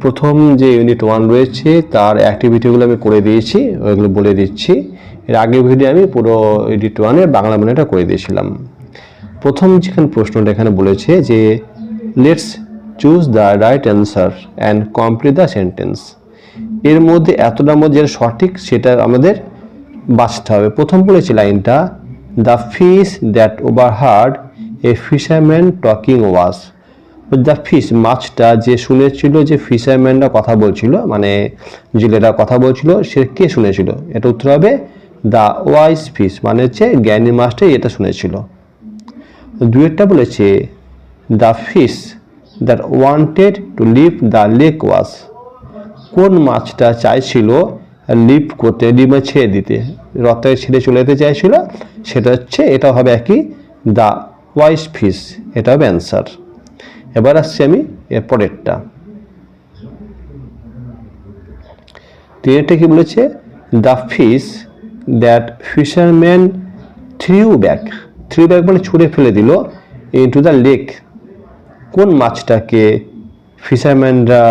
প্রথম যে ইউনিট 1 রয়েছে তার অ্যাক্টিভিটিগুলো আমি করে দিয়েছি, ওইগুলো বলে দিচ্ছি। এর আগের ভিডিও আমি পুরো ইউনিট 1 এর বাংলা মানেটা করে দিয়েছিলাম। প্রথম যেখানে প্রশ্নটা এখানে বলেছে যে let's choose the right answer and complete the sentence. এর মধ্যে এতটার মধ্যে যেটা সঠিক সেটা আমাদের বাছতে হবে। প্রথম বলেছে লাইনটা, the fish that overheard a fisherman talking was. The fish, মাছটা যে শুনেছিল যে ফিশারম্যানরা কথা বলছিল, মানে জেলেরা কথা বলছিল, সে কে শুনেছিল? এটা উত্তর হবে দ্য ওয়াইজ ফিশ, মানে হচ্ছে জ্ঞানী মাছটাই এটা শুনেছিল। দুয়েরটা বলেছে the fish that wanted to leave the lake was. কোন মাছটা চাইছিল লিভ করতে, ডিমে ছেড়ে দিতে, হ্রদে ছেড়ে চলে যেতে চাইছিল, সেটা হচ্ছে, এটা হবে একই দ্য ওয়াইজ ফিশ, এটা হবে অ্যান্সার। এবার আসছি আমি এর পরেরটা। তিনটা কি বলেছে? The fish that fisherman threw back মানে ছুঁড়ে ফেলে দিল ইনটু দ্য লেক। কোন মাছটাকে ফিশারম্যানরা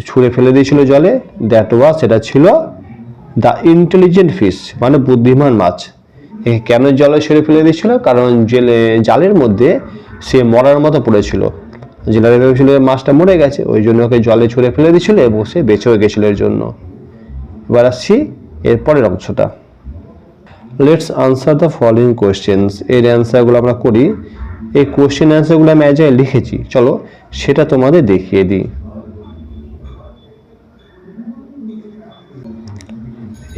ছুঁড়ে ফেলে দিয়েছিল জলে? দ্যাট ওয়াজ, সেটা ছিল দ্য ইন্টেলিজেন্ট ফিশ, মানে বুদ্ধিমান মাছ। কেন জলে ছুঁড়ে ফেলে দিয়েছিল? কারণ জালের মধ্যে সে মরার মতো পড়েছিল। জেলারে ভেবেছিল মাছটা মরে গেছে, ওই জন্য ওকে জলে ছুঁড়ে ফেলে দিয়েছিল এবং সে বেঁচেও গেছিল এর জন্য। এবার আসছি এর পরের অংশটা। Let's answer the following questions. এর অ্যান্সারগুলো আমরা করি। এই কোয়েশ্চেন অ্যান্সারগুলো আমি আজ লিখেছি, চলো সেটা তোমাদের দেখিয়ে দিই।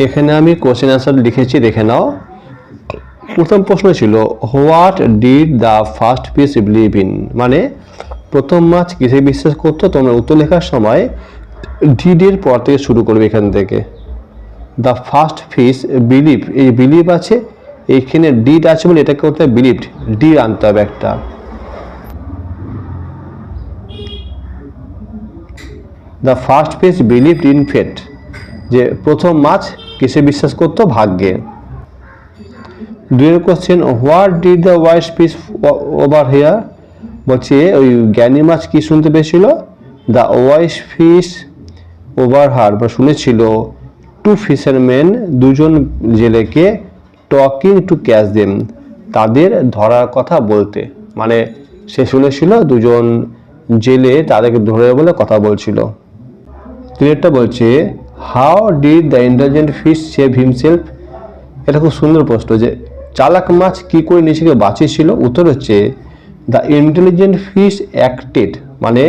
এখানে আমি কোয়েশ্চেন অ্যান্সার লিখেছি, দেখে নাও। প্রথম প্রশ্ন ছিল what did the first fish believe in, মানে প্রথম মাছ কিসে বিশ্বাস করতো? তোমরা উত্তর লেখার সময় ডিডের পর থেকে শুরু করবে এখান থেকে। দ্য ফার্স্ট ফিশ বিলিভ, এই বিলিভ আছে, এইখানে ডিড আছে বলে এটাকে করতে হবে বিলিভড, ডি আনতে হবে একটা। The first fish believed in fate, যে প্রথম মাছ কিসে বিশ্বাস করতো? ভাগ্যে। দুয়ের question what did the wise fish overhear, বলছে ওই জ্ঞানী মাছ কি শুনতে পেয়েছিল? দ্য ওয়াইজ ফিশ ওভারহার্ড, বা শুনেছিল টু ফিশারম্যান, দুজন জেলেকে, টকিং টু ক্যাচ দেম, তাদের ধরার কথা বলতে, মানে সে শুনেছিল দুজন জেলে তাদেরকে ধরে বলে কথা বলছিল। ক্লিয়ারটা বলছে how did the intelligent fish save himself. এটা খুব সুন্দর প্রশ্ন, যে চালাক মাছ কি করে নিজেকে বাঁচিয়েছিল? উত্তর হচ্ছে দ্য ইন্টেলিজেন্ট ফিশ অ্যাক্টেড, মানে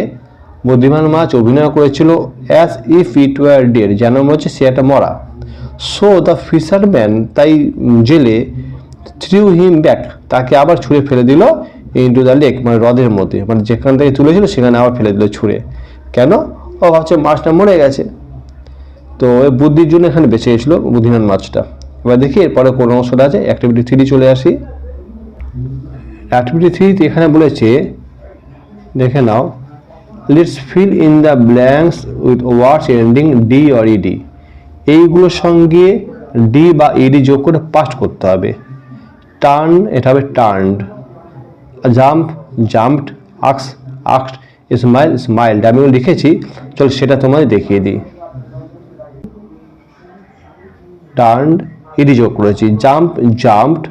বুদ্ধিমান মাছ অভিনয় করেছিল as if it were dead, যেন মনে হচ্ছে সে একটা মরা। সো দ্য ফিশারম্যান, তাই জেলে, থ্রিউ হিম ব্যাক, তাকে আবার ছুঁড়ে ফেলে দিল ইনটু দ্য লেক, মানে হ্রদের মধ্যে, মানে যেখান থেকে তুলেছিল সেখানে আবার ফেলে দিল ছুঁড়ে। কেন? ও ভাবছে মাছটা মরে গেছে, তো বুদ্ধির জন্য এখানে বেঁচে গেছিল বুদ্ধিমান মাছটা। এবার দেখি এরপরে কোন অংশটা আছে। অ্যাক্টিভিটি 3 চলে আসি। অ্যাক্টিভিটি 3 এখানে বলেছে, দেখে নাও, let's fill in the blanks with words ending D or ED. এইগুলোর সঙ্গে ডি বা ইডি যোগ করে পাস্ট করতে হবে। টার্ন, এটা হবে টার্নড। Jump, jumped. আক্স, আক্সড। স্মাইল, স্মাইলড। আমি লিখেছি, চল সেটা তোমাদের দেখিয়ে দিই। টার্নড, ইডি যোগ করেছি। Jump, jumped.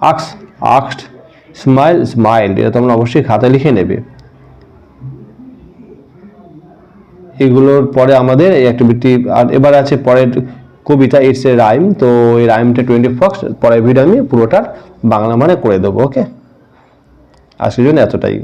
আক্স, আক্সড। স্মাইল, স্মাইলড। এটা তোমরা অবশ্যই খাতায় লিখে নেবে। এগুলোর পরে আমাদের এই অ্যাক্টিভিটি, আর এবার আছে পরের কবিতা, ইটস এ রাইম। তো এই রাইমটা 20 ফক্স, পরের ভিডিও আমি পুরোটার বাংলা মানে করে দেবো। ওকে, আজকের জন্য এতটাই।